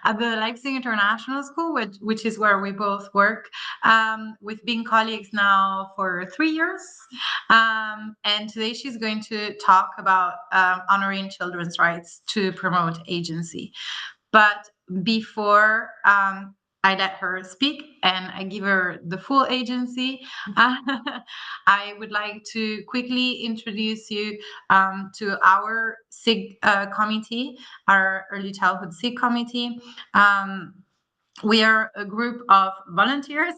at the Leipzig International School, which is where we both work. We've been colleagues now for 3 years. And today she's going to talk about honoring children's rights to promote agency. But before I let her speak and I give her the full agency, I would like to quickly introduce you to our SIG committee, our Early Childhood SIG committee. We are a group of volunteers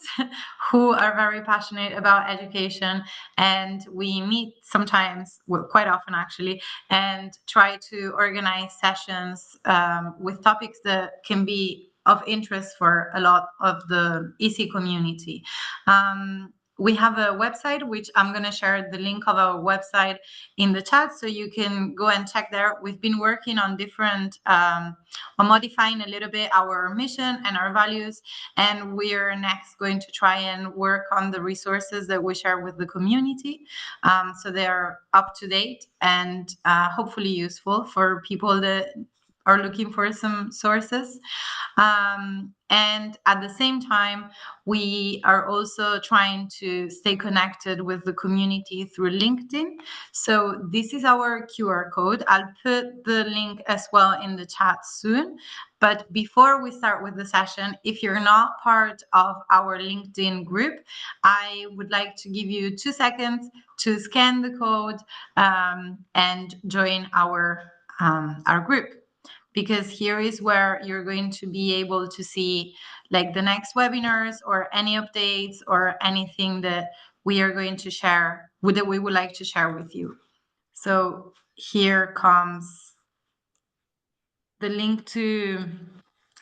who are very passionate about education, and we meet sometimes, well, quite often actually, and try to organize sessions with topics that can be of interest for a lot of the EC community. We have a website, which I'm going to share the link of our website in the chat, so you can go and check there. We've been working on different, on modifying a little bit our mission and our values, and we're next going to try and work on the resources that we share with the community, so they're up to date and hopefully useful for people that are looking for some sources. And at the same time, we are also trying to stay connected with the community through LinkedIn. So this is our QR code. I'll put the link as well in the chat soon. But before we start with the session, if you're not part of our LinkedIn group, I would like to give you 2 seconds to scan the code and join our group. Because here is where you're going to be able to see like the next webinars or any updates or anything that we are going to share, that we would like to share with you. So here comes the link to,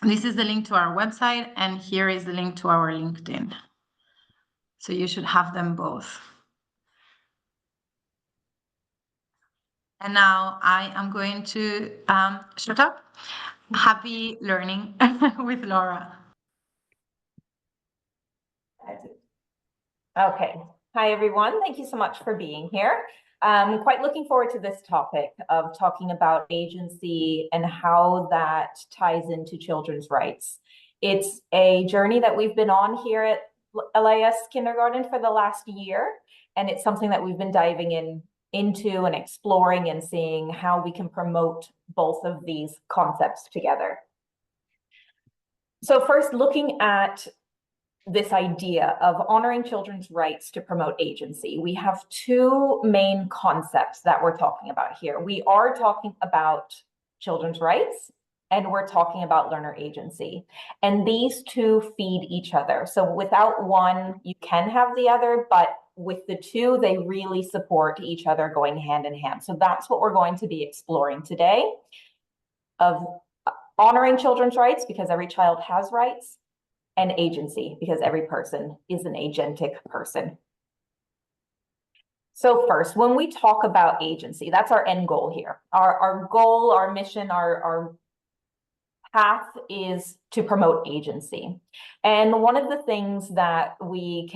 this is the link to our website, and here is the link to our LinkedIn. So you should have them both. And now I am going to shut up. Happy learning with Laura. Okay. Hi, everyone. Thank you so much for being here. I'm quite looking forward to this topic of talking about agency and how that ties into children's rights. It's a journey that we've been on here at LIS Kindergarten for the last year, and it's something that we've been diving into and exploring and seeing how we can promote both of these concepts together. So first, looking at this idea of honoring children's rights to promote agency, we have 2 main concepts that we're talking about here. We are talking about children's rights, and we're talking about learner agency. And these 2 feed each other. So without one, you can have the other, but with the 2, they really support each other going hand in hand. So that's what we're going to be exploring today, of honoring children's rights because every child has rights, and agency because every person is an agentic person. So first, when we talk about agency, that's our end goal here. Our goal, our mission, our path is to promote agency. And one of the things that we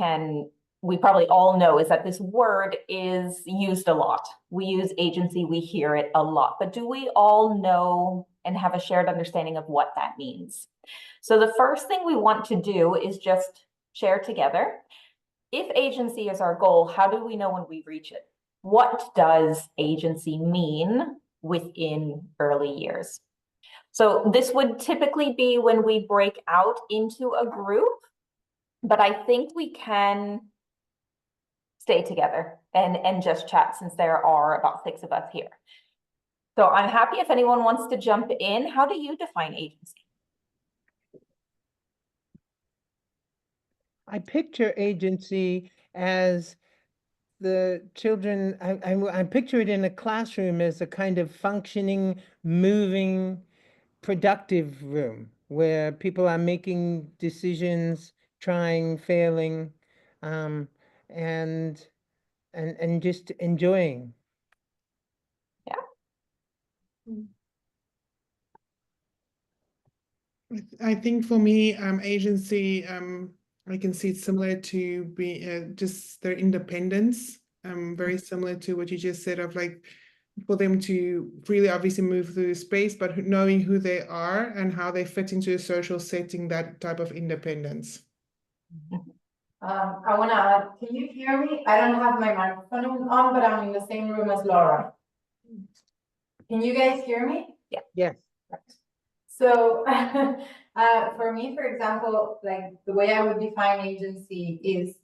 probably all know is that this word is used a lot. We use agency, we hear it a lot, but do we all know and have a shared understanding of what that means? So the first thing we want to do is just share together. If agency is our goal, how do we know when we reach it? What does agency mean within early years? So this would typically be when we break out into a group, but I think we can stay together and just chat since there are about 6 of us here. So I'm happy if anyone wants to jump in. How do you define agency? I picture agency as the children, I picture it in a classroom as a kind of functioning, moving, productive room where people are making decisions, trying, failing, and just enjoying. Yeah. I think for me, agency, I can see it similar to be just their independence. Very similar to what you just said of like for them to freely obviously move through the space, but knowing who they are and how they fit into a social setting, that type of independence. I want to add, can you hear me? I don't have my microphone on, but I'm in the same room as Laura. Can you guys hear me? Yeah. Yes. So for me, for example, like the way I would define agency is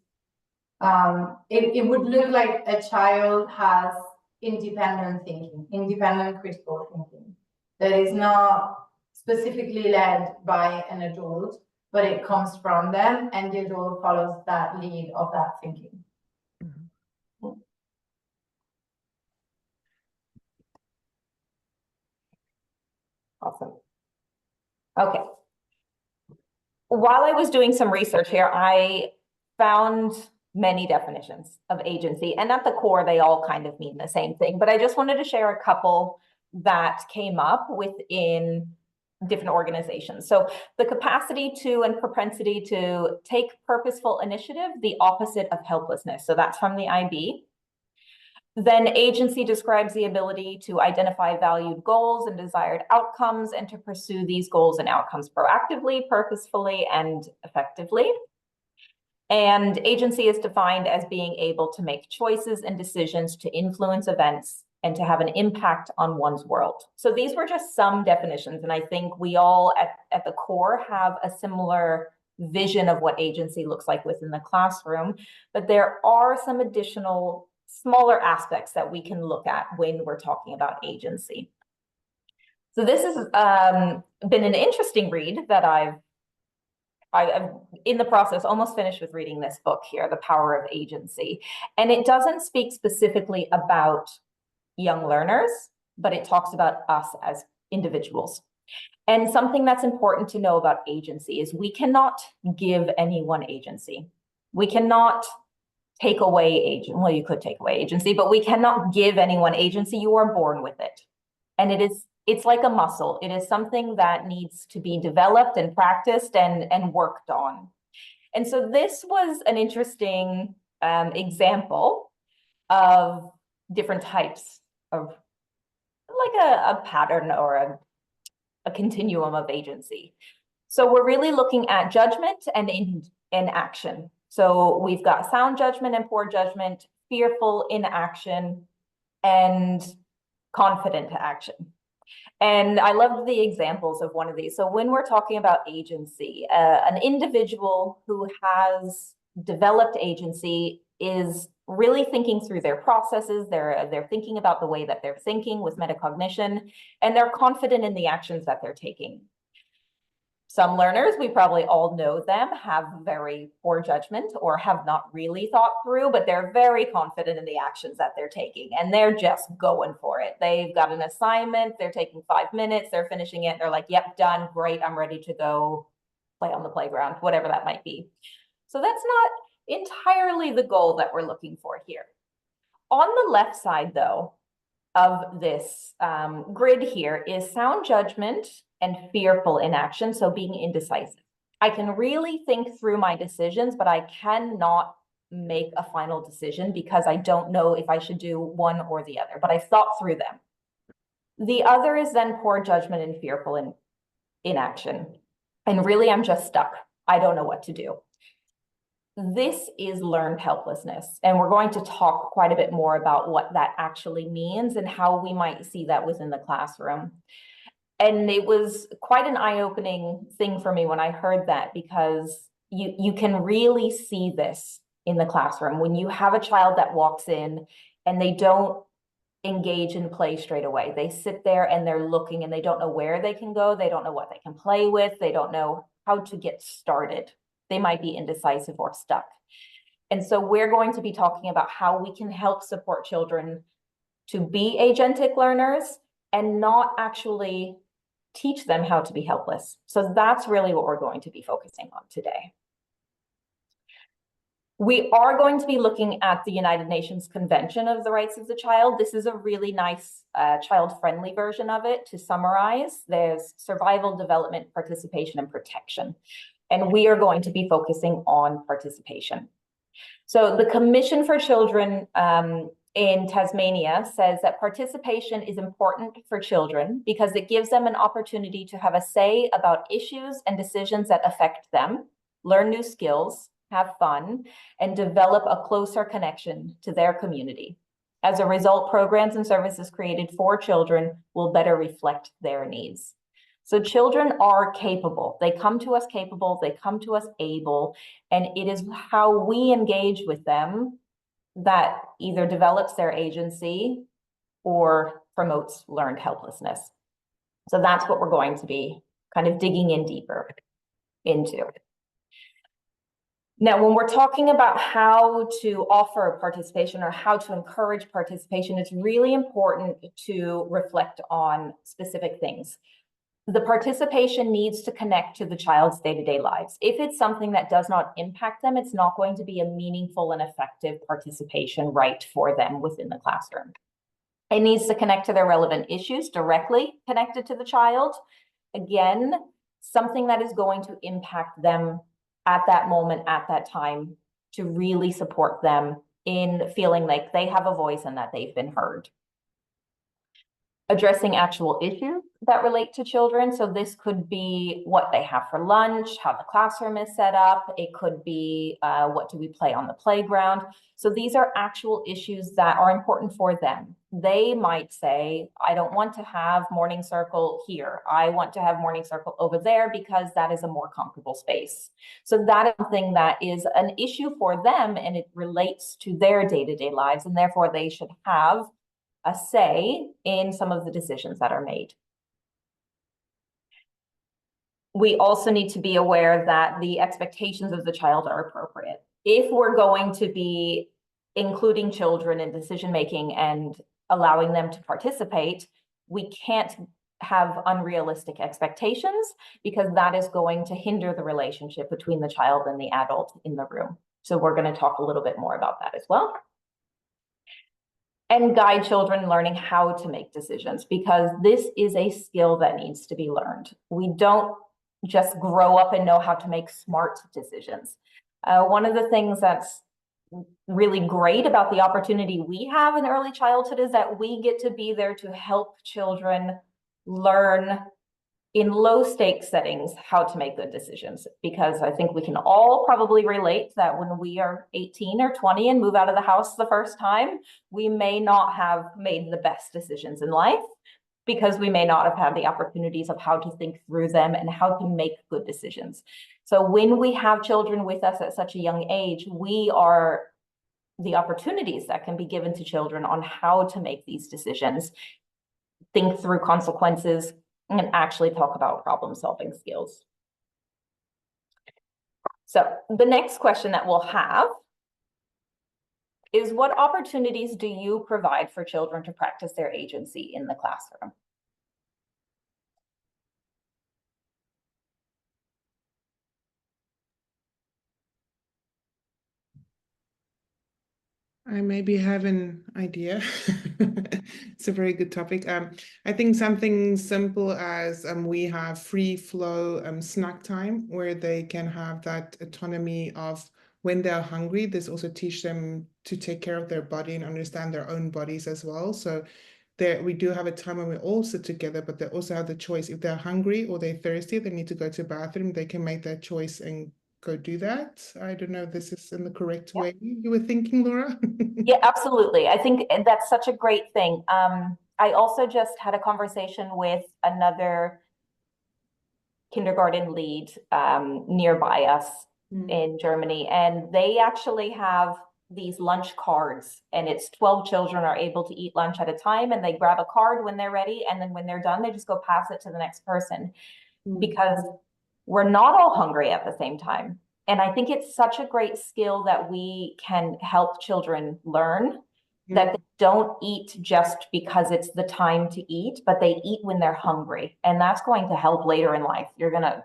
it would look like a child has independent thinking, independent critical thinking that is not specifically led by an adult, but it comes from them and the adult follows that lead of that thinking. Awesome. Okay. While I was doing some research here, I found many definitions of agency, and at the core, they all kind of mean the same thing, but I just wanted to share a couple that came up within different organizations. So the capacity to and propensity to take purposeful initiative, the opposite of helplessness. So that's from the IB. Then agency describes the ability to identify valued goals and desired outcomes and to pursue these goals and outcomes proactively, purposefully, and effectively. And agency is defined as being able to make choices and decisions to influence events and to have an impact on one's world. So these were just some definitions, and I think we all at the core have a similar vision of what agency looks like within the classroom, but there are some additional smaller aspects that we can look at when we're talking about agency. So this has been an interesting read that I've in the process almost finished with reading this book here, The Power of Agency. And it doesn't speak specifically about young learners, but it talks about us as individuals. And something that's important to know about agency is we cannot give anyone agency. We cannot take away agency. Well, you could take away agency, but we cannot give anyone agency. You are born with it. And it's like a muscle. It is something that needs to be developed and practiced and worked on. And so this was an interesting example of different types of like a pattern or a continuum of agency. So we're really looking at judgment and inaction. So we've got sound judgment and poor judgment, fearful inaction, and confident action. And I loved the examples of one of these. So when we're talking about agency, an individual who has developed agency is really thinking through their processes. They're thinking about the way that they're thinking with metacognition, and they're confident in the actions that they're taking. Some learners, we probably all know them, have very poor judgment or have not really thought through, but they're very confident in the actions that they're taking and they're just going for it. They've got an assignment, they're taking 5 minutes, they're finishing it, they're like, yep, done, great, I'm ready to go play on the playground, whatever that might be. So that's not entirely the goal that we're looking for here. On the left side, though, of this grid here is sound judgment and fearful inaction, so being indecisive. I can really think through my decisions, but I cannot make a final decision because I don't know if I should do one or the other, but I've thought through them. The other is then poor judgment and fearful inaction. And really, I'm just stuck. I don't know what to do. This is learned helplessness, and we're going to talk quite a bit more about what that actually means and how we might see that within the classroom. And it was quite an eye-opening thing for me when I heard that, because you can really see this in the classroom when you have a child that walks in and they don't engage in play straight away. They sit there and they're looking and they don't know where they can go. They don't know what they can play with. They don't know how to get started. They might be indecisive or stuck. And so we're going to be talking about how we can help support children to be agentic learners and not actually teach them how to be helpless. So that's really what we're going to be focusing on today. We are going to be looking at the United Nations Convention of the Rights of the Child. This is a really nice child-friendly version of it. To summarize, there's survival, development, participation, and protection. And we are going to be focusing on participation. So the Commission for Children in Tasmania says that participation is important for children because it gives them an opportunity to have a say about issues and decisions that affect them, learn new skills, have fun, and develop a closer connection to their community. As a result, programs and services created for children will better reflect their needs. So children are capable. They come to us capable, they come to us able, and it is how we engage with them that either develops their agency or promotes learned helplessness. So that's what we're going to be kind of digging in deeper into. Now, when we're talking about how to offer participation or how to encourage participation, it's really important to reflect on specific things. The participation needs to connect to the child's day-to-day lives. If it's something that does not impact them, it's not going to be a meaningful and effective participation right for them within the classroom. It needs to connect to their relevant issues, directly connected to the child. Again, something that is going to impact them at that moment, at that time, to really support them in feeling like they have a voice and that they've been heard. Addressing actual issues that relate to children. So this could be what they have for lunch, how the classroom is set up. It could be what do we play on the playground. So these are actual issues that are important for them. They might say, I don't want to have morning circle here. I want to have morning circle over there because that is a more comfortable space. So that is something that is an issue for them and it relates to their day-to-day lives, and therefore they should have a say in some of the decisions that are made. We also need to be aware that the expectations of the child are appropriate. If we're going to be including children in decision-making and allowing them to participate, we can't have unrealistic expectations because that is going to hinder the relationship between the child and the adult in the room. So we're going to talk a little bit more about that as well. And guide children learning how to make decisions, because this is a skill that needs to be learned. We don't just grow up and know how to make smart decisions. One of the things that's really great about the opportunity we have in early childhood is that we get to be there to help children learn in low stakes settings how to make good decisions, because I think we can all probably relate that when we are 18 or 20 and move out of the house the first time, we may not have made the best decisions in life because we may not have had the opportunities of how to think through them and how to make good decisions. So when we have children with us at such a young age, we are the opportunities that can be given to children on how to make these decisions, think through consequences, and actually talk about problem-solving skills. So the next question that we'll have is, what opportunities do you provide for children to practice their agency in the classroom? I maybe have an idea. It's a very good topic. I think something simple as we have free flow snack time where they can have that autonomy of when they're hungry. This also teach them to take care of their body and understand their own bodies as well. So we do have a time when we all sit together, but they also have the choice. If they're hungry or they're thirsty, they need to go to the bathroom, they can make that choice and go do that. I don't know if this is in the correct way you were thinking, Laura. Yeah, absolutely. I think that's such a great thing. I also just had a conversation with another kindergarten lead nearby us in Germany, and they actually have these lunch cards, and it's 12 children are able to eat lunch at a time, and they grab a card when they're ready, and then when they're done, they just go pass it to the next person because we're not all hungry at the same time. And I think it's such a great skill that we can help children learn, that they don't eat just because it's the time to eat, but they eat when they're hungry. And that's going to help later in life. You're going to,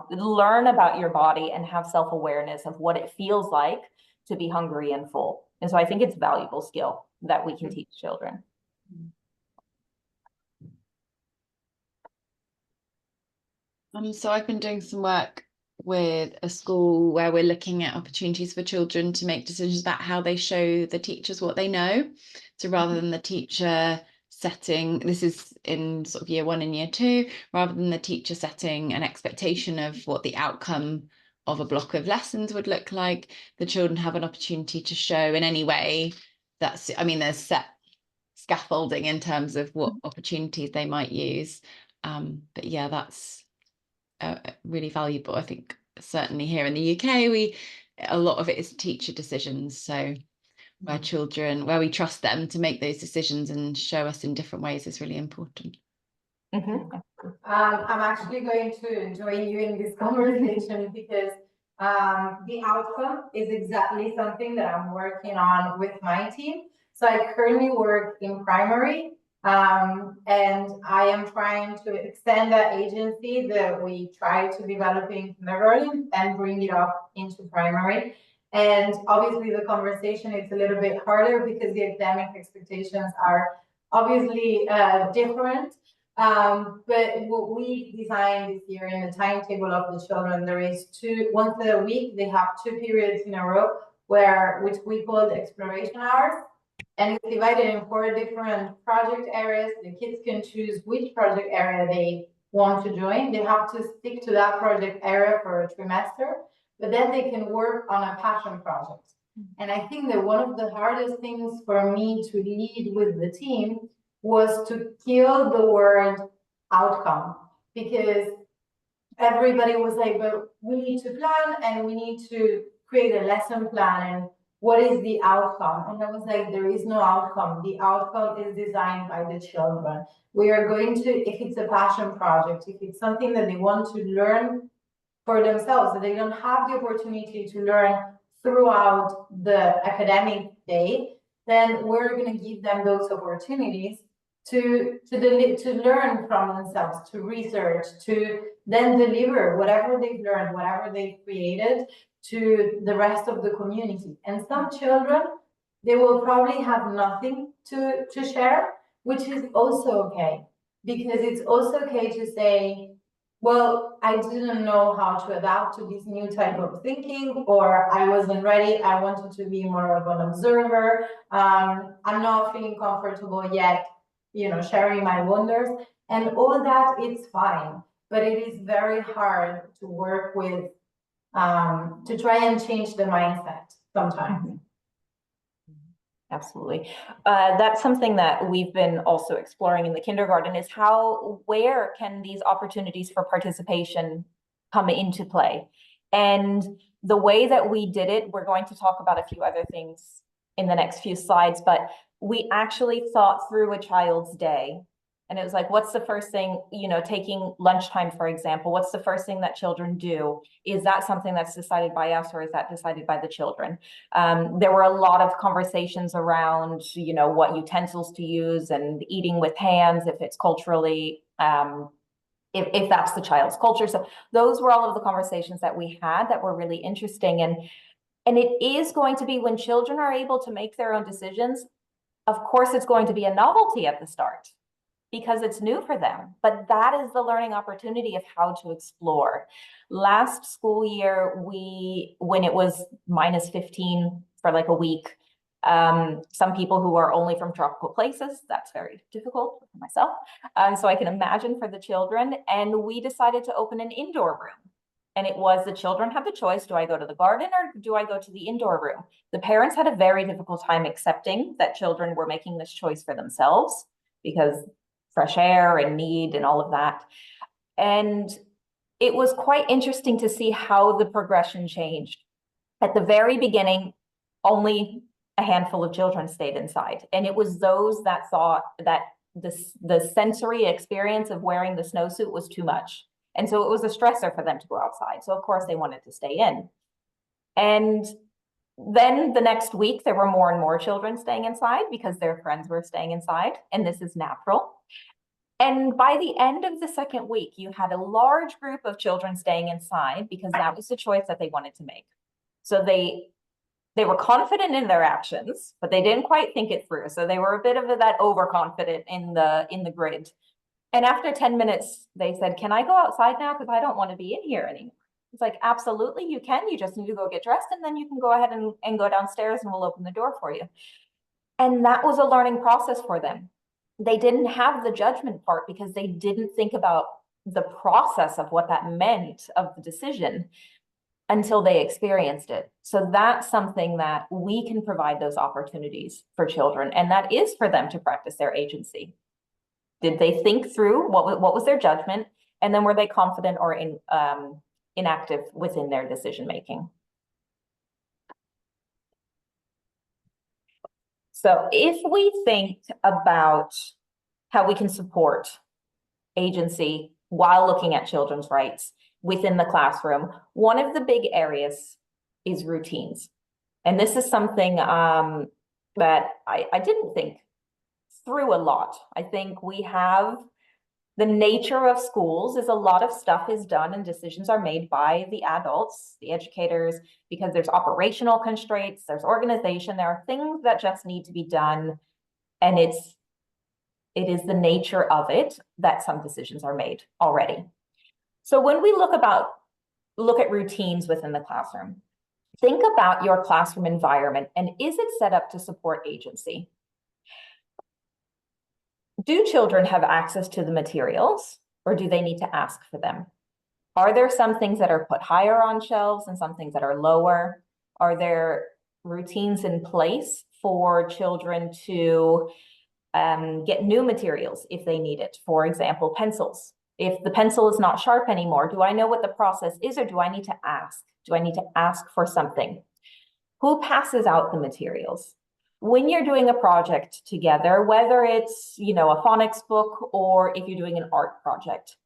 learn about your body and have self-awareness of what it feels like to be hungry and full. And so I think it's a valuable skill that we can teach children. So I've been doing some work with a school where we're looking at opportunities for children to make decisions about how they show the teachers what they know. So rather than the teacher setting, this is in sort of year 1 and year 2, rather than the teacher setting an expectation of what the outcome of a block of lessons would look like, the children have an opportunity to show in any way that's, I mean, there's set scaffolding in terms of what opportunities they might use. But yeah, that's really valuable. I think certainly here in the UK, a lot of it is teacher decisions. So where we trust them to make those decisions and show us in different ways is really important. Mm-hmm. I'm actually going to join you in this conversation because the outcome is exactly something that I'm working on with my team. So I currently work in primary, and I am trying to extend that agency that we try to develop in kindergarten and bring it up into primary. And obviously the conversation is a little bit harder because the academic expectations are obviously different. But what we designed this year in the timetable of the children, there is once a week, they have 2 periods in a row which we call the exploration hours. And it's divided in 4 different project areas. The kids can choose which project area they want to join. They have to stick to that project area for a trimester, but then they can work on a passion project. And I think that one of the hardest things for me to lead with the team was to kill the word outcome, because everybody was like, but we need to plan and we need to create a lesson plan, and what is the outcome? And I was like, there is no outcome. The outcome is designed by the children. We are going to, if it's a passion project, if it's something that they want to learn for themselves, that they don't have the opportunity to learn throughout the academic day, then we're going to give them those opportunities to learn from themselves, to research, to then deliver whatever they've learned, whatever they've created to the rest of the community. And some children, they will probably have nothing to share, which is also okay, because it's also okay to say, well, I didn't know how to adapt to this new type of thinking, or I wasn't ready. I wanted to be more of an observer. I'm not feeling comfortable yet, sharing my wonders, and all that, it's fine. But it is very hard to work with, to try and change the mindset sometimes. Absolutely. That's something that we've been also exploring in the kindergarten, is where can these opportunities for participation come into play? And the way that we did it, we're going to talk about a few other things in the next few slides, but we actually thought through a child's day. And it was like, what's the first thing, taking lunchtime, for example, what's the first thing that children do? Is that something that's decided by us, or is that decided by the children? There were a lot of conversations around, what utensils to use and eating with hands, if it's culturally, if that's the child's culture. So those were all of the conversations that we had that were really interesting. And it is going to be, when children are able to make their own decisions, of course, it's going to be a novelty at the start, because it's new for them, but that is the learning opportunity of how to explore. Last school year, when it was -15 for like a week, some people who are only from tropical places, that's very difficult for myself. So I can imagine for the children, and we decided to open an indoor room. And it was, the children had the choice, do I go to the garden or do I go to the indoor room? The parents had a very difficult time accepting that children were making this choice for themselves, because fresh air and need and all of that. And it was quite interesting to see how the progression changed. At the very beginning, only a handful of children stayed inside. And it was those that thought that the sensory experience of wearing the snowsuit was too much. And so it was a stressor for them to go outside. So of course they wanted to stay in. And then the next week, there were more and more children staying inside because their friends were staying inside, and this is natural. And by the end of the second week, you had a large group of children staying inside because that was the choice that they wanted to make. So they were confident in their actions, but they didn't quite think it through. So they were a bit of that overconfident in the grid. And after 10 minutes, they said, can I go outside now? Because I don't want to be in here anymore. It's like, absolutely, you can. You just need to go get dressed, and then you can go ahead and go downstairs and we'll open the door for you. And that was a learning process for them. They didn't have the judgment part because they didn't think about the process of what that meant of the decision until they experienced it. So that's something that we can provide those opportunities for children, and that is for them to practice their agency. Did they think through what was their judgment, and then were they confident or inactive within their decision making? So if we think about how we can support agency while looking at children's rights within the classroom, one of the big areas is routines. And this is something that I didn't think through a lot. I think we have the nature of schools is a lot of stuff is done and decisions are made by the adults, the educators, because there's operational constraints, there's organization, there are things that just need to be done. And it is the nature of it that some decisions are made already. So when we look at routines within the classroom, think about your classroom environment and is it set up to support agency? Do children have access to the materials, or do they need to ask for them? Are there some things that are put higher on shelves and some things that are lower? Are there routines in place for children to get new materials if they need it? For example, pencils. If the pencil is not sharp anymore, do I know what the process is, or do I need to ask? Do I need to ask for something? Who passes out the materials? When you're doing a project together, whether it's, a phonics book or if you're doing an art project,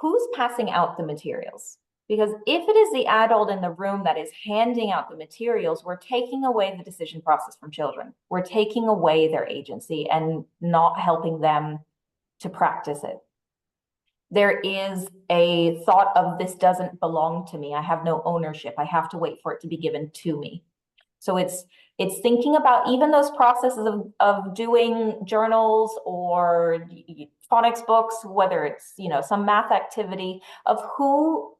who's passing out the materials? Because if it is the adult in the room that is handing out the materials, we're taking away the decision process from children. We're taking away their agency and not helping them to practice it. There is a thought of this doesn't belong to me. I have no ownership. I have to wait for it to be given to me. So it's thinking about even those processes of doing journals or phonics books, whether it's, some math activity, of who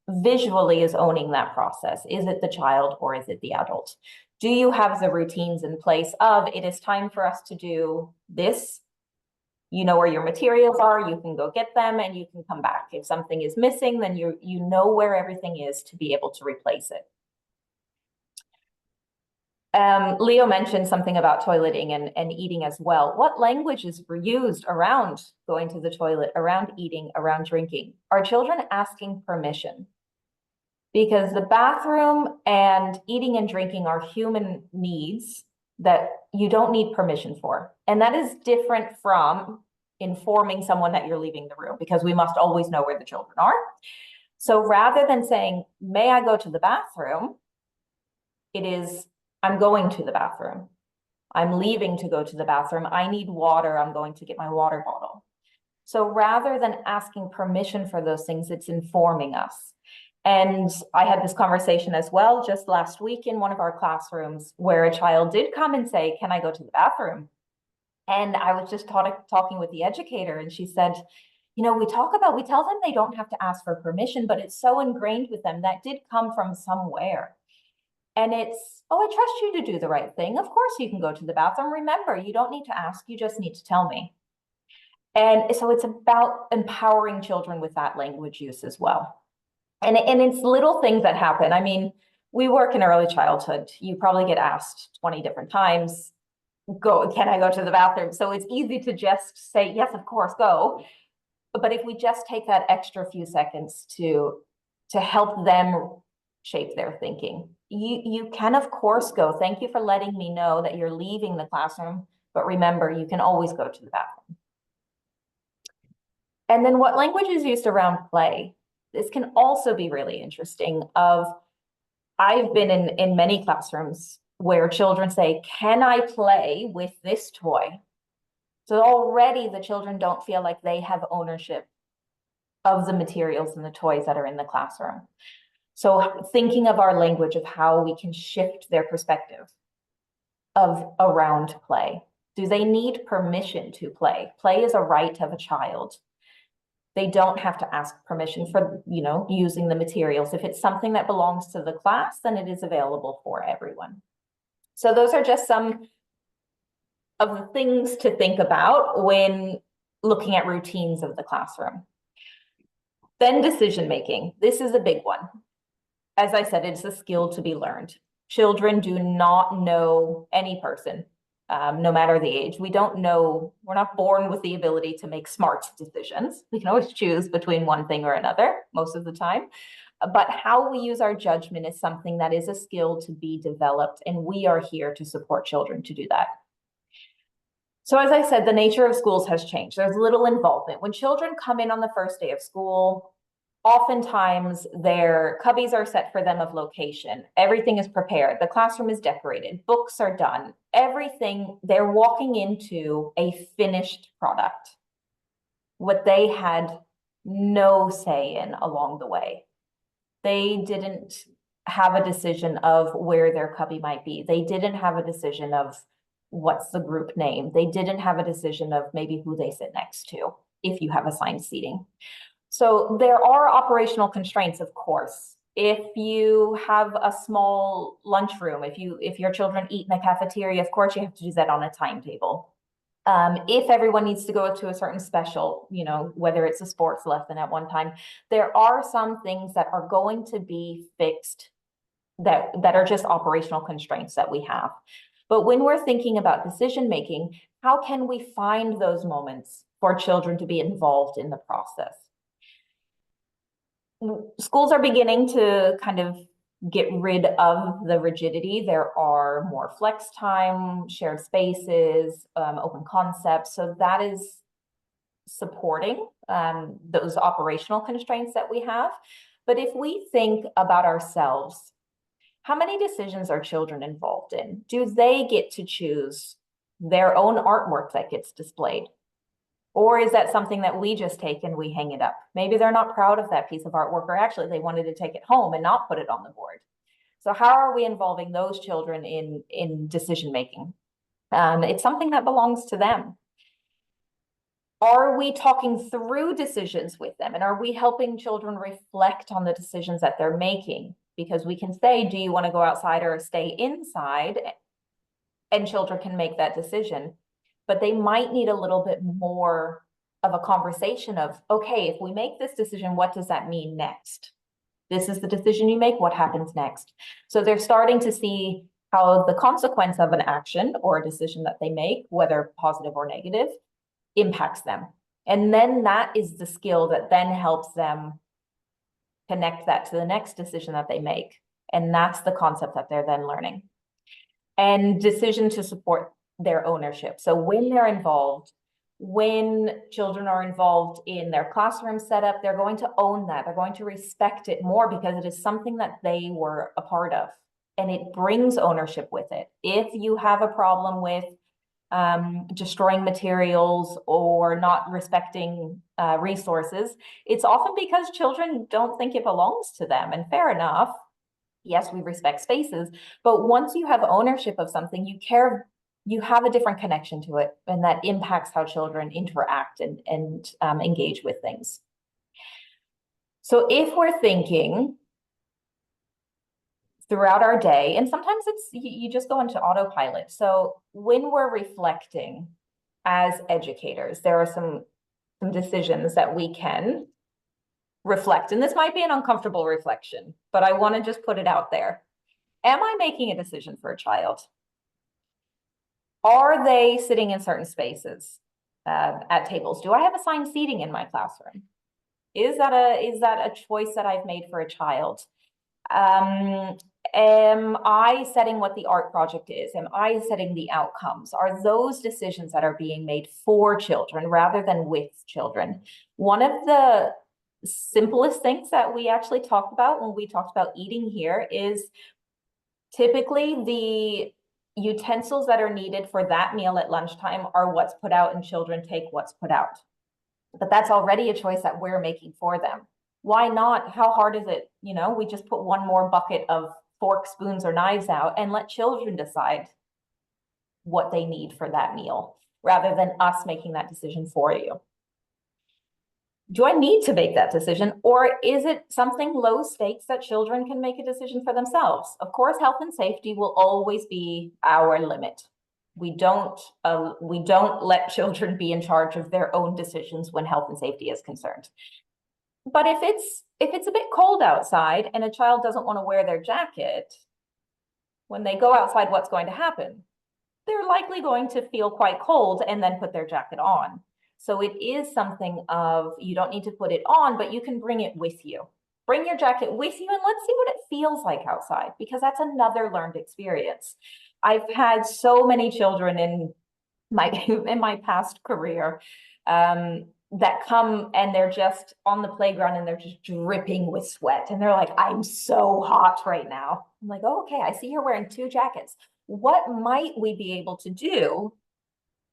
visually is owning that process. Is it the child or is it the adult? Do you have the routines in place of it is time for us to do this? You know where your materials are, you can go get them and you can come back. If something is missing, then you know where everything is to be able to replace it. Leo mentioned something about toileting and eating as well. What languages were used around going to the toilet, around eating, around drinking? Are children asking permission? Because the bathroom and eating and drinking are human needs that you don't need permission for. And that is different from informing someone that you're leaving the room, because we must always know where the children are. So rather than saying, may I go to the bathroom? It is, I'm going to the bathroom. I'm leaving to go to the bathroom. I need water. I'm going to get my water bottle. So rather than asking permission for those things, it's informing us. And I had this conversation as well just last week in one of our classrooms where a child did come and say, can I go to the bathroom? And I was just talking with the educator, and she said, we tell them they don't have to ask for permission, but it's so ingrained with them that did come from somewhere. And it's, I trust you to do the right thing. Of course you can go to the bathroom. Remember, you don't need to ask, you just need to tell me. And so it's about empowering children with that language use as well. And it's little things that happen. I mean, we work in early childhood. You probably get asked 20 different times, can I go to the bathroom? So it's easy to just say, yes, of course, go. But if we just take that extra few seconds to help them shape their thinking, you can, of course, go. Thank you for letting me know that you're leaving the classroom, but remember, you can always go to the bathroom. And then what language is used around play? This can also be really interesting. I've been in many classrooms where children say, can I play with this toy? So already the children don't feel like they have ownership of the materials and the toys that are in the classroom. So thinking of our language of how we can shift their perspective around play. Do they need permission to play? Play is a right of a child. They don't have to ask permission for, using the materials. If it's something that belongs to the class, then it is available for everyone. So those are just some of the things to think about when looking at routines of the classroom. Then decision-making. This is a big one. As I said, it's a skill to be learned. Children do not know any person, no matter the age. We don't know, we're not born with the ability to make smart decisions. We can always choose between one thing or another most of the time. But how we use our judgment is something that is a skill to be developed, and we are here to support children to do that. So as I said, the nature of schools has changed. There's little involvement. When children come in on the first day of school, oftentimes their cubbies are set for them of location. Everything is prepared. The classroom is decorated. Books are done. Everything, they're walking into a finished product. What they had no say in along the way. They didn't have a decision of where their cubby might be. They didn't have a decision of what's the group name. They didn't have a decision of maybe who they sit next to if you have assigned seating. So there are operational constraints, of course. If you have a small lunchroom, if your children eat in a cafeteria, of course you have to do that on a timetable. If everyone needs to go to a certain special, whether it's a sports lesson at one time, there are some things that are going to be fixed that are just operational constraints that we have. But when we're thinking about decision-making, how can we find those moments for children to be involved in the process? Schools are beginning to kind of get rid of the rigidity. There are more flex time, shared spaces, open concepts. So that is supporting those operational constraints that we have. But if we think about ourselves, how many decisions are children involved in? Do they get to choose their own artwork that gets displayed? Or is that something that we just take and we hang it up? Maybe they're not proud of that piece of artwork, or actually they wanted to take it home and not put it on the board. So how are we involving those children in decision-making? It's something that belongs to them. Are we talking through decisions with them? And are we helping children reflect on the decisions that they're making? Because we can say, do you want to go outside or stay inside? And children can make that decision. But they might need a little bit more of a conversation of, okay, if we make this decision, what does that mean next? This is the decision you make, what happens next? So they're starting to see how the consequence of an action or a decision that they make, whether positive or negative, impacts them. And then that is the skill that then helps them connect that to the next decision that they make. And that's the concept that they're then learning. And decision to support their ownership. So when they're involved, when children are involved in their classroom setup, they're going to own that. They're going to respect it more because it is something that they were a part of, and it brings ownership with it. If you have a problem with destroying materials or not respecting resources, it's often because children don't think it belongs to them. And fair enough, yes, we respect spaces, but once you have ownership of something, you have a different connection to it, and that impacts how children interact and engage with things. So if we're thinking throughout our day, and sometimes it's you just go into autopilot. So when we're reflecting as educators, there are some decisions that we can reflect. And this might be an uncomfortable reflection, but I want to just put it out there. Am I making a decision for a child? Are they sitting in certain spaces at tables? Do I have assigned seating in my classroom? Is that a choice that I've made for a child? Am I setting what the art project is? Am I setting the outcomes? Are those decisions that are being made for children rather than with children? One of the simplest things that we actually talked about when we talked about eating here is typically the utensils that are needed for that meal at lunchtime are what's put out, and children take what's put out. But that's already a choice that we're making for them. Why not? How hard is it? We just put one more bucket of forks, spoons, or knives out and let children decide what they need for that meal, rather than us making that decision for you. do I need to make that decision, or is it something low stakes that children can make a decision for themselves? Of course, health and safety will always be our limit. We don't let children be in charge of their own decisions when health and safety is concerned. But if it's a bit cold outside and a child doesn't want to wear their jacket, when they go outside, what's going to happen? They're likely going to feel quite cold and then put their jacket on. So it is something of, you don't need to put it on, but you can bring it with you. Bring your jacket with you and let's see what it feels like outside, because that's another learned experience. I've had so many children in my past career that come and they're just on the playground and they're just dripping with sweat. And they're like, I'm so hot right now. I'm like, oh, okay, I see you're wearing 2 jackets. What might we be able to do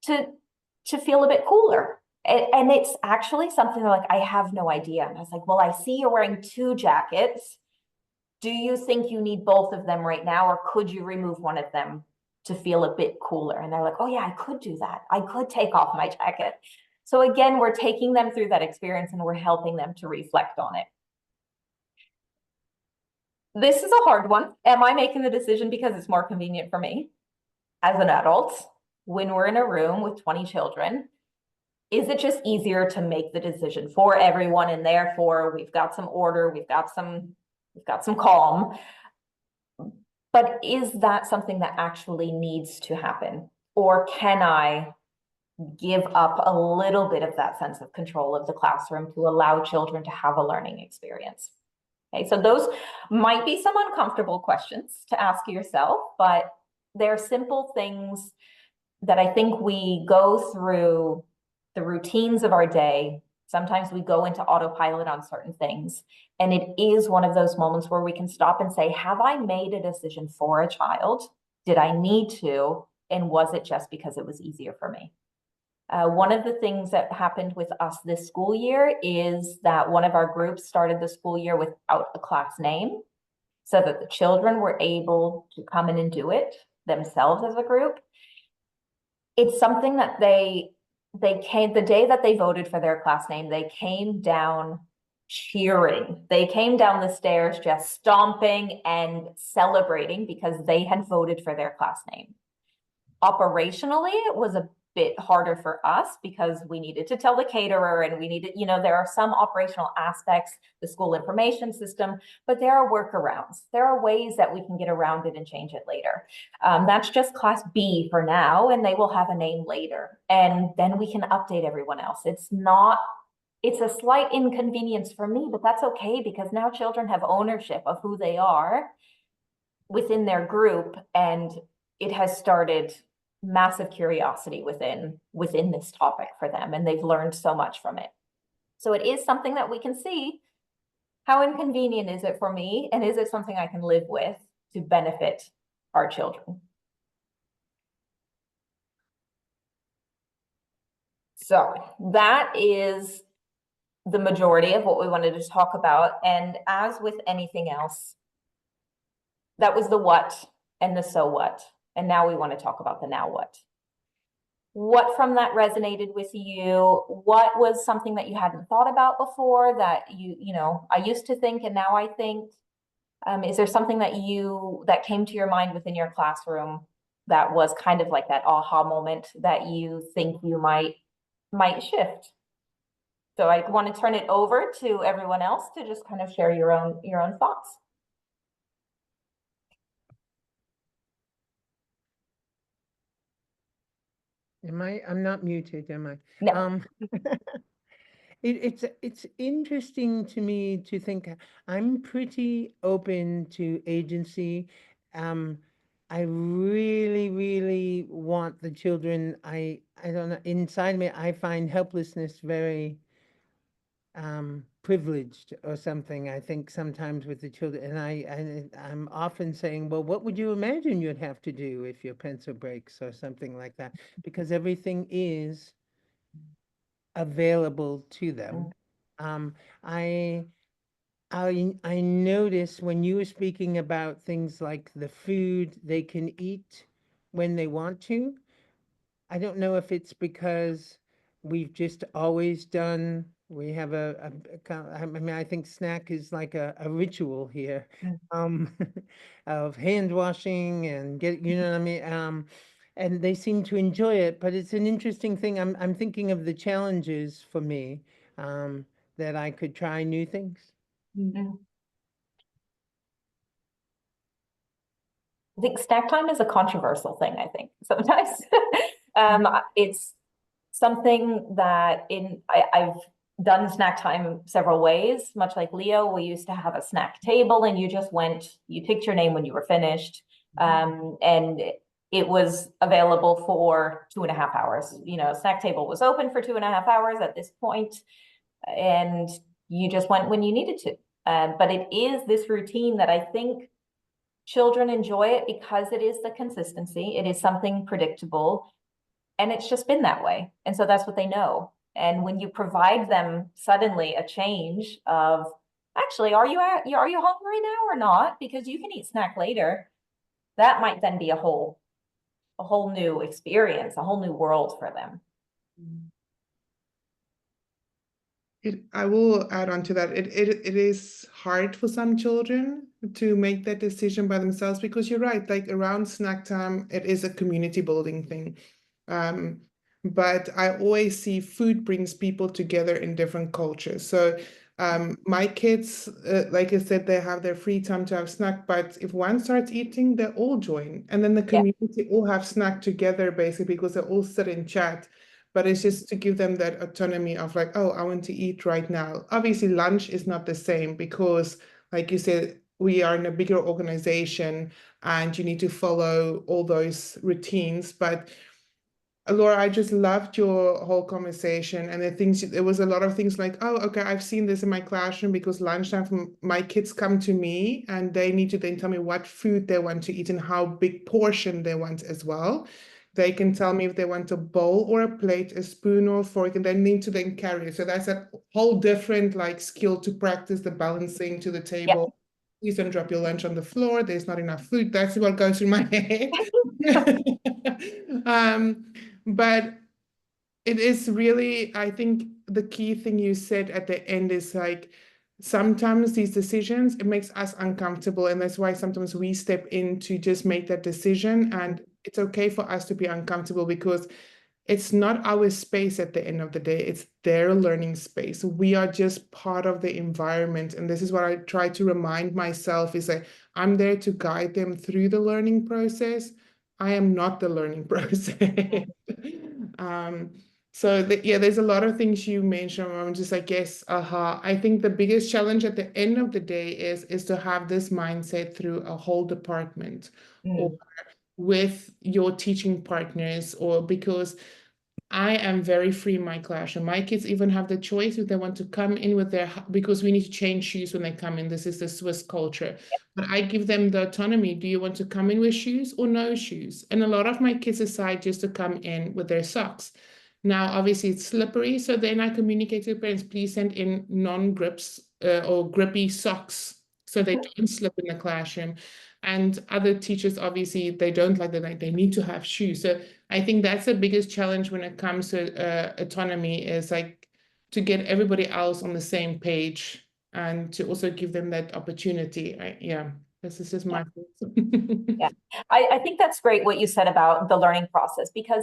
to feel a bit cooler? And it's actually something like, I have no idea. And I was like, well, I see you're wearing 2 jackets. Do you think you need both of them right now? Or could you remove one of them to feel a bit cooler? And they're like, oh yeah, I could do that. I could take off my jacket. So again, we're taking them through that experience and we're helping them to reflect on it. This is a hard one. Am I making the decision because it's more convenient for me as an adult when we're in a room with 20 children? Is it just easier to make the decision for everyone, and therefore we've got some order, we've got some calm? But is that something that actually needs to happen? Or can I give up a little bit of that sense of control of the classroom to allow children to have a learning experience? Okay, so those might be some uncomfortable questions to ask yourself, but they're simple things that I think we go through the routines of our day. Sometimes we go into autopilot on certain things. And it is one of those moments where we can stop and say, have I made a decision for a child? Did I need to? And was it just because it was easier for me? One of the things that happened with us this school year is that one of our groups started the school year without a class name, so that the children were able to come in and do it themselves as a group. It's something that they came, the day that they voted for their class name, they came down cheering. They came down the stairs just stomping and celebrating because they had voted for their class name. Operationally, it was a bit harder for us because we needed to tell the caterer and we needed, there are some operational aspects, the school information system, but there are workarounds. There are ways that we can get around it and change it later. That's just class B for now, and they will have a name later. And then we can update everyone else. It's a slight inconvenience for me, but that's okay because now children have ownership of who they are within their group, and it has started massive curiosity within this topic for them, and they've learned so much from it. So it is something that we can see, how inconvenient is it for me, and is it something I can live with to benefit our children? So that is the majority of what we wanted to talk about. And as with anything else, that was the what and the so what. And now we want to talk about the now what. What from that resonated with you? What was something that you hadn't thought about before that I used to think and now I think? Is there something that came to your mind within your classroom that was kind of like that aha moment that you think you might shift? So I want to turn it over to everyone else to just kind of share your own thoughts. I'm not muted, am I? No. It's interesting to me to think. I'm pretty open to agency. I really, really want the children. I don't know, inside me, I find helplessness very privileged or something. I think sometimes with the children, and I'm often saying, well, what would you imagine you'd have to do if your pencil breaks or something like that? Because everything is available to them. I notice when you were speaking about things like the food they can eat when they want to. I don't know if it's because we've just always done We have I mean, I think snack is like a ritual here, of hand washing and you know what I mean? And they seem to enjoy it, but it's an interesting thing. I'm thinking of the challenges for me, that I could try new things. I think snack time is a controversial thing, I think, sometimes. It's something that I've done snack time several ways, much like Leo. We used to have a snack table and you picked your name when you were finished. And it was available for 2.5 hours. You know, snack table was open for 2.5 hours at this point, and you just went when you needed to. But it is this routine that I think children enjoy it because it is the consistency. It is something predictable, and it's just been that way. And so that's what they know. And when you provide them suddenly a change of, actually, are you hungry now or not? Because you can eat snack later. That might then be a whole new experience, a whole new world for them. I will add on to that. It is hard for some children to make that decision by themselves, because you're right, like around snack time, it is a community building thing. But I always see food brings people together in different cultures. So my kids, like I said, they have their free time to have snack, but if one starts eating, they all join. And then the community all have snack together, basically, because they all sit and chat. But it's just to give them that autonomy of like, oh, I want to eat right now. Obviously, lunch is not the same because, like you said, we are in a bigger organization and you need to follow all those routines. But Laura, I just loved your whole conversation, and there was a lot of things like, oh, okay, I've seen this in my classroom, because lunchtime my kids come to me and they need to then tell me what food they want to eat and how big portion they want as well. They can tell me if they want a bowl or a plate, a spoon or a fork, and they need to then carry it. So that's a whole different like skill to practice the balancing to the table. Please don't drop your lunch on the floor. There's not enough food. That's what goes through my head. But it is really, I think the key thing you said at the end is like, sometimes these decisions, it makes us uncomfortable. And that's why sometimes we step in to just make that decision. And it's okay for us to be uncomfortable, because it's not our space at the end of the day. It's their learning space. We are just part of the environment. And this is what I try to remind myself, is that I'm there to guide them through the learning process. I am not the learning process. So there's a lot of things you mentioned. I'm just like, yes, I think the biggest challenge at the end of the day is to have this mindset through a whole department or with your teaching partners, or because I am very free in my classroom. My kids even have the choice if they want to come in with because we need to change shoes when they come in. This is the Swiss culture. But I give them the autonomy. Do you want to come in with shoes or no shoes? And a lot of my kids decide just to come in with their socks. Now, obviously, it's slippery. So then I communicate to parents, please send in non-grips or grippy socks so they don't slip in the classroom. And other teachers, obviously, they don't like that. They need to have shoes. So I think that's the biggest challenge when it comes to autonomy, is like to get everybody else on the same page and to also give them that opportunity. This is just my thoughts. Yeah, I think that's great what you said about the learning process, because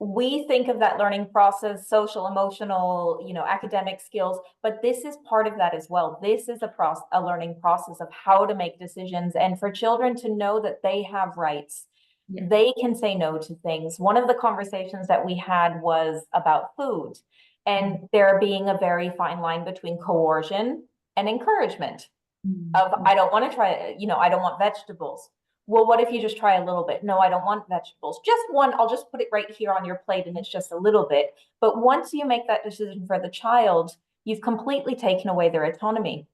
we think of that learning process, social, emotional, academic skills, but this is part of that as well. This is a learning process of how to make decisions, and for children to know that they have rights. Yeah. They can say no to things. One of the conversations that we had was about food, and there being a very fine line between coercion and encouragement of, I don't want to try it, I don't want vegetables. Well, what if you just try a little bit? No, I don't want vegetables. Just one, I'll just put it right here on your plate and it's just a little bit. But once you make that decision for the child, you've completely taken away their autonomy.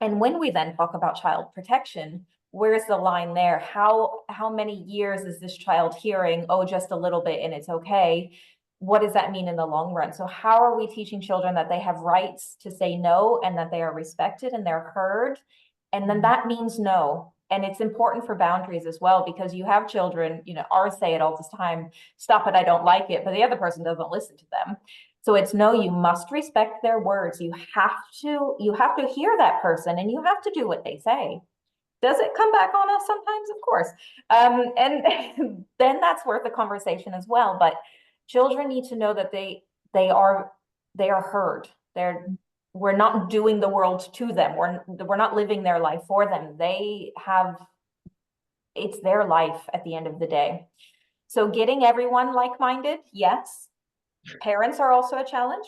And when we then talk about child protection, where's the line there? How many years is this child hearing, oh, just a little bit and it's okay? What does that mean in the long run? So how are we teaching children that they have rights to say no, and that they are respected and they're heard? And then that means no. And it's important for boundaries as well, because you have children, ours say it all the time, stop it, I don't like it, but the other person doesn't listen to them. So it's no, you must respect their words. You have to hear that person and you have to do what they say. Does it come back on us sometimes? Of course. And then that's worth a conversation as well. But children need to know that they are heard. We're not doing the world to them. We're not living their life for them. It's their life at the end of the day. So getting everyone like-minded, yes. Parents are also a challenge.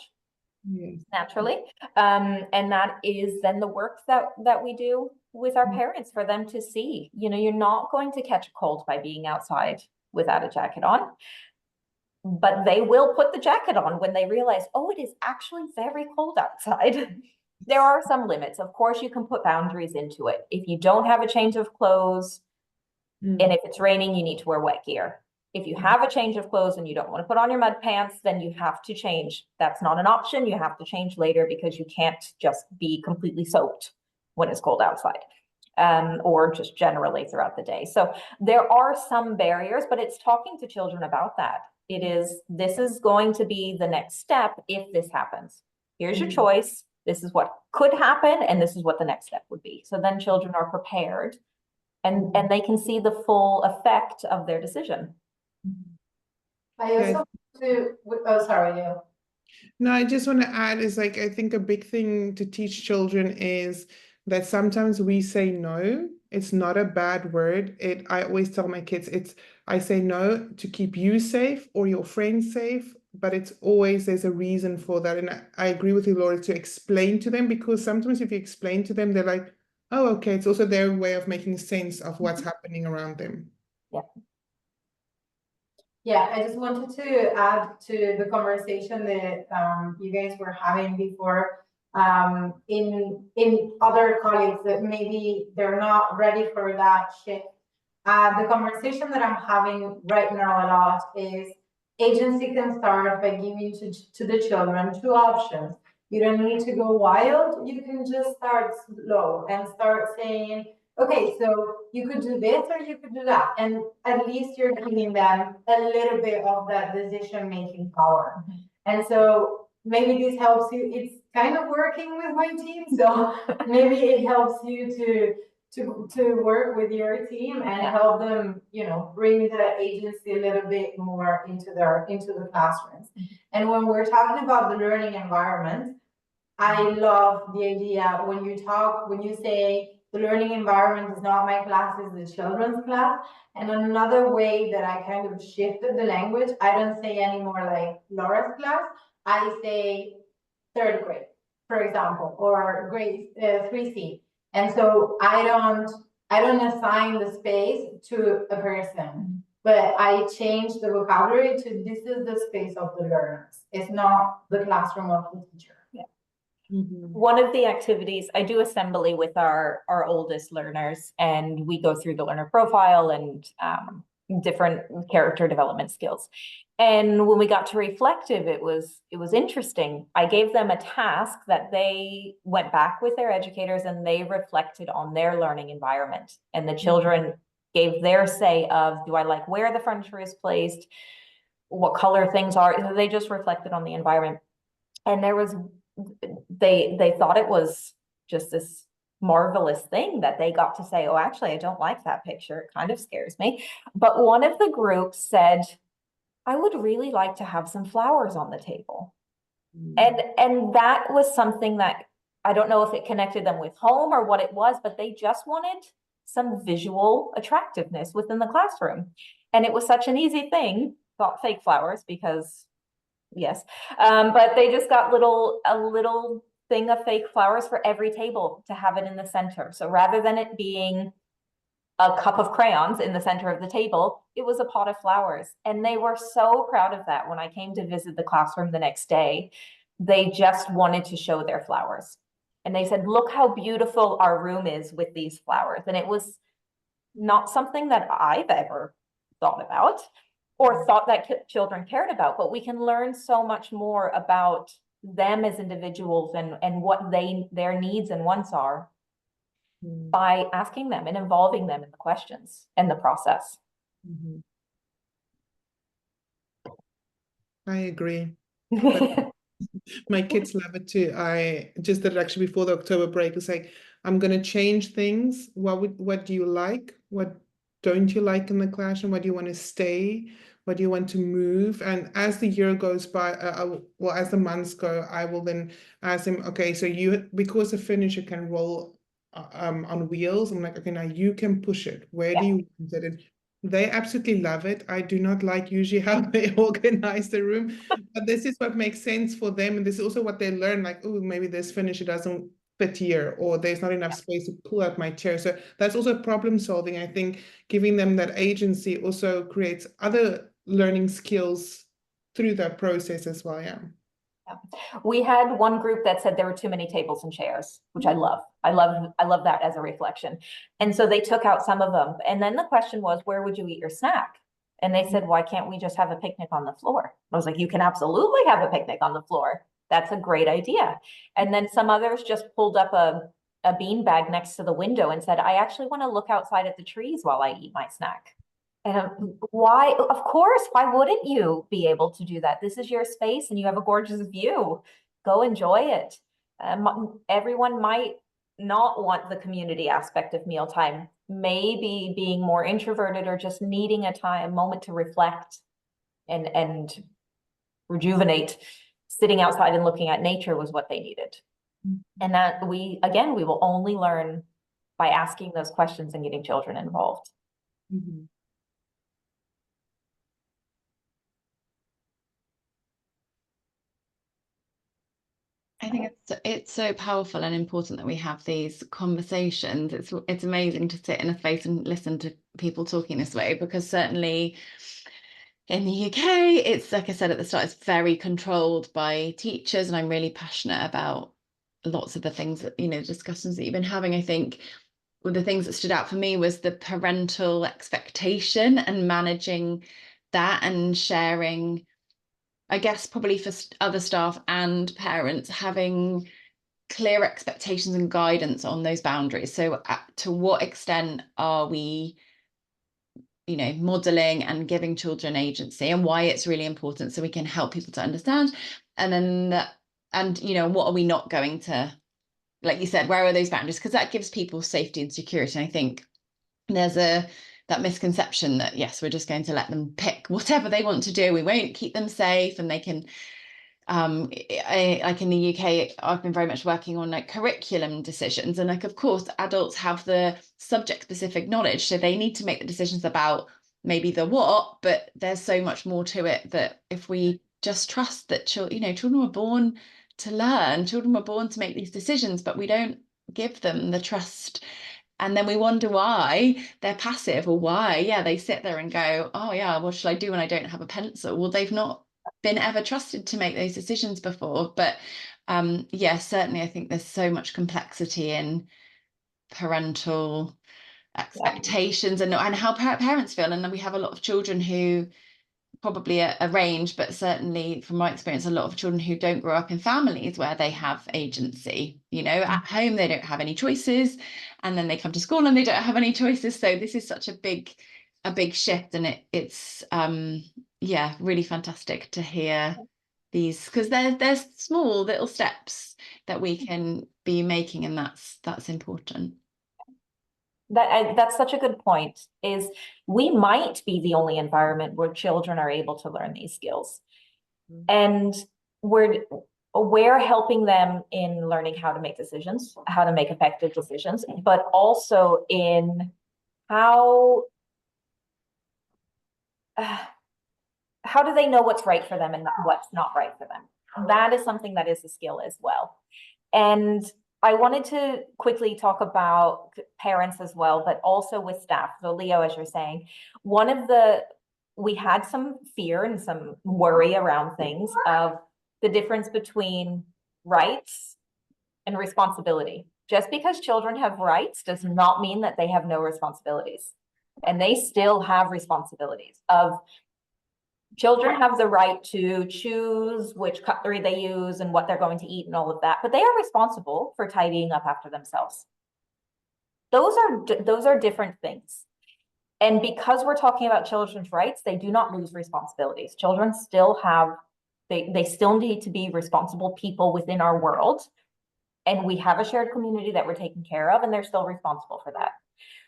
Yes. Naturally. And that is then the work that we do with our parents for them to see, you're not going to catch a cold by being outside without a jacket on, but they will put the jacket on when they realize, oh, it is actually very cold outside. There are some limits. Of course, you can put boundaries into it. If you don't have a change of clothes, and if it's raining, you need to wear wet gear. If you have a change of clothes and you don't want to put on your mud pants, then you have to change. That's not an option. You have to change later because you can't just be completely soaked when it's cold outside, or just generally throughout the day. So there are some barriers, but it's talking to children about that. This is going to be the next step if this happens. Here's your choice. This is what could happen, and this is what the next step would be. So then children are prepared and they can see the full effect of their decision. I also sorry, you. No, I just want to add is like, I think a big thing to teach children is that sometimes we say no. It's not a bad word. I always tell my kids, I say no to keep you safe or your friends safe, but there's a reason for that. And I agree with you, Laura, to explain to them, because sometimes if you explain to them, they're like, oh, okay, it's also their way of making sense of what's happening around them. Yeah. Yeah, I just wanted to add to the conversation that you guys were having before in other colleagues that maybe they're not ready for that shift. The conversation that I'm having right now a lot is agency can start by giving to the children two options. You don't need to go wild. You can just start slow and start saying, okay, so you could do this or you could do that. And at least you're giving them a little bit of that decision-making power. And so maybe this helps you. It's kind of working with my team. So maybe it helps you to work with your team and help them, bring the agency a little bit more into the classrooms. And when we're talking about the learning environment, I love the idea when you say the learning environment is not my class, it's the children's class. And another way that I kind of shifted the language, I don't say anymore like Laura's class, I say third grade, for example, or grade 3C. And so I don't assign the space to a person, but I change the vocabulary to this is the space of the learners. It's not the classroom of the teacher. Yeah. One of the activities, I do assembly with our oldest learners, and we go through the learner profile and different character development skills. And when we got to reflective, it was interesting. I gave them a task that they went back with their educators and they reflected on their learning environment. And the children gave their say of, do I like where the furniture is placed? What color things are? They just reflected on the environment. And they thought it was just this marvelous thing that they got to say, oh, actually, I don't like that picture. It kind of scares me. But one of the groups said, I would really like to have some flowers on the table. And that was something that I don't know if it connected them with home or what it was, but they just wanted some visual attractiveness within the classroom. And it was such an easy thing, not fake flowers because yes, but they just got a little thing of fake flowers for every table to have it in the center. So rather than it being a cup of crayons in the center of the table, it was a pot of flowers. And they were so proud of that. When I came to visit the classroom the next day, they just wanted to show their flowers. And they said, look how beautiful our room is with these flowers. And it was not something that I've ever thought about or thought that children cared about, but we can learn so much more about them as individuals and what their needs and wants are by asking them and involving them in the questions and the process. I agree. But My kids love it too. I just did it actually before the October break. It's like, I'm going to change things. What do you like? What don't you like in the classroom? What do you want to stay? What do you want to move? And as the year goes by, well, as the months go, I will then ask them, okay, so because the furniture can roll on wheels, I'm like, okay, now you can push it. Where do you want it? And they absolutely love it. I do not like usually how they organize the room, but this is what makes sense for them. And this is also what they learn, like, oh, maybe this furniture doesn't fit here, or there's not enough space to pull out my chair. So that's also problem solving. I think giving them that agency also creates other learning skills through that process as well. Yeah. We had one group that said there were too many tables and chairs, which I love. I love that as a reflection. And so they took out some of them. And then the question was, where would you eat your snack? And they said, why can't we just have a picnic on the floor? I was like, you can absolutely have a picnic on the floor. That's a great idea. And then some others just pulled up a bean bag next to the window and said, I actually want to look outside at the trees while I eat my snack. And why, of course, why wouldn't you be able to do that? This is your space and you have a gorgeous view. Go enjoy it. Everyone might not want the community aspect of mealtime, maybe being more introverted or just needing a moment to reflect and rejuvenate. Sitting outside and looking at nature was what they needed. And that we will only learn by asking those questions and getting children involved. Mm-hmm. I think it's so powerful and important that we have these conversations. It's amazing to sit in a space and listen to people talking this way, because certainly in the UK, it's like I said at the start, it's very controlled by teachers, and I'm really passionate about lots of the things that, discussions that you've been having. I think one of the things that stood out for me was the parental expectation and managing that and sharing, I guess probably for other staff and parents, having clear expectations and guidance on those boundaries. So to what extent are we, modeling and giving children agency, and why it's really important, so we can help people to understand. And then, what are we not going to, like you said, where are those boundaries? Because that gives people safety and security. And I think there's that misconception that, yes, we're just going to let them pick whatever they want to do. We won't keep them safe, and they can, like in the UK, I've been very much working on like curriculum decisions. And like, of course, adults have the subject specific knowledge, so they need to make the decisions about maybe the what, but there's so much more to it that if we just trust that children were born to learn, children were born to make these decisions, but we don't give them the trust. And then we wonder why they're passive, or why, they sit there and go, oh yeah, what should I do when I don't have a pencil? Well, they've not been ever trusted to make those decisions before. But certainly I think there's so much complexity in parental expectations and how parents feel. And then we have a lot of children who, probably a range, but certainly from my experience, a lot of children who don't grow up in families where they have agency. At home they don't have any choices, and then they come to school and they don't have any choices. So this is such a big shift, and it's really fantastic to hear these, because there's small little steps that we can be making, and that's important. That's such a good point. Is we might be the only environment where children are able to learn these skills, and we're helping them in learning how to make decisions, how to make effective decisions, but also in how do they know what's right for them and what's not right for them. That is something that is a skill as well. And I wanted to quickly talk about parents as well, but also with staff. So Leo, as you're saying, we had some fear and some worry around things of the difference between rights and responsibility. Just because children have rights does not mean that they have no responsibilities. And they still have responsibilities of children have the right to choose which cutlery they use and what they're going to eat and all of that, but they are responsible for tidying up after themselves. Those are different things. And because we're talking about children's rights, they do not lose responsibilities. Children still have They still need to be responsible people within our world. And we have a shared community that we're taking care of, and they're still responsible for that.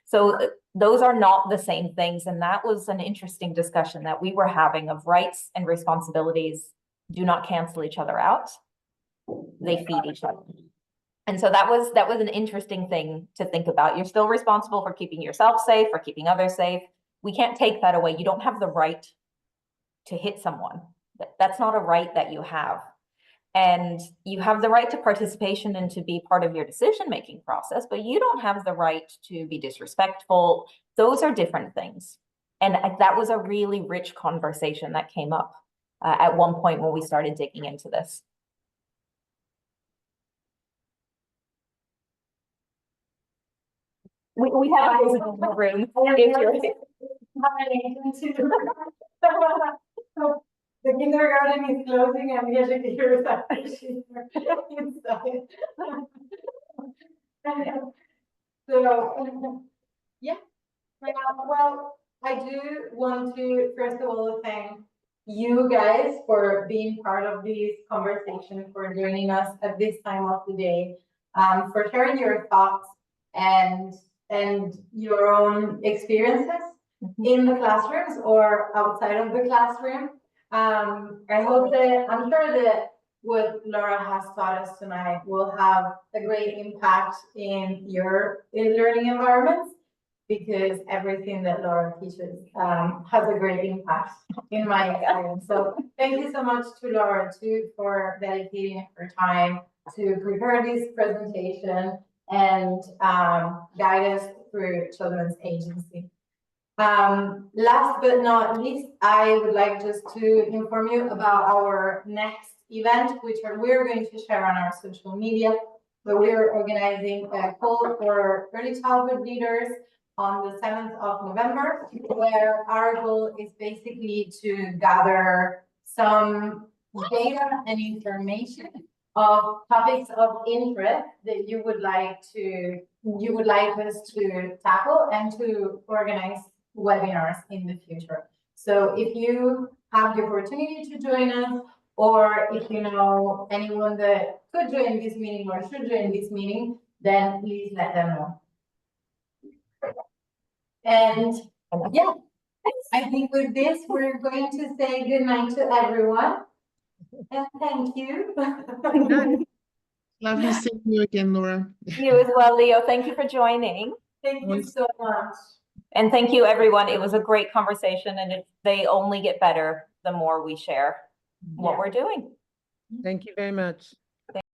So those are not the same things. And that was an interesting discussion that we were having of rights and responsibilities do not cancel each other out. They feed each other. And so that was an interesting thing to think about. You're still responsible for keeping yourself safe, for keeping others safe. We can't take that away. You don't have the right to hit someone. That's not a right that you have. And you have the right to participation and to be part of your decision-making process, but you don't have the right to be disrespectful. Those are different things. And that was a really rich conversation that came up at one point when we started digging into this. We have eyes in the room. So the kindergarten is closing and the educators are inside. So, yeah. Well, I do want to first of all thank you guys for being part of this conversation, for joining us at this time of the day, for sharing your thoughts and your own experiences in the classrooms or outside of the classroom. I hope that, I'm sure that what Laura has taught us tonight will have a great impact in your learning environments, because everything that Laura teaches has a great impact in my experience. So thank you so much to Laura too for dedicating her time to prepare this presentation and guide us through Children's Agency. Last but not least, I would like just to inform you about our next event, which we're going to share on our social media. So we're organizing a call for early childhood leaders on the 7th of November, where our goal is basically to gather some data and information of topics of interest that you would like us to tackle and to organize webinars in the future. So if you have the opportunity to join us, or if you know anyone that could join this meeting or should join this meeting, then please let them know. And yeah, I think with this, we're going to say good night to everyone. And thank you. Lovely seeing you again, Laura. You as well, Leo. Thank you for joining. Thank you so much. And thank you, everyone. It was a great conversation, and they only get better the more we share what we're doing. Thank you very much.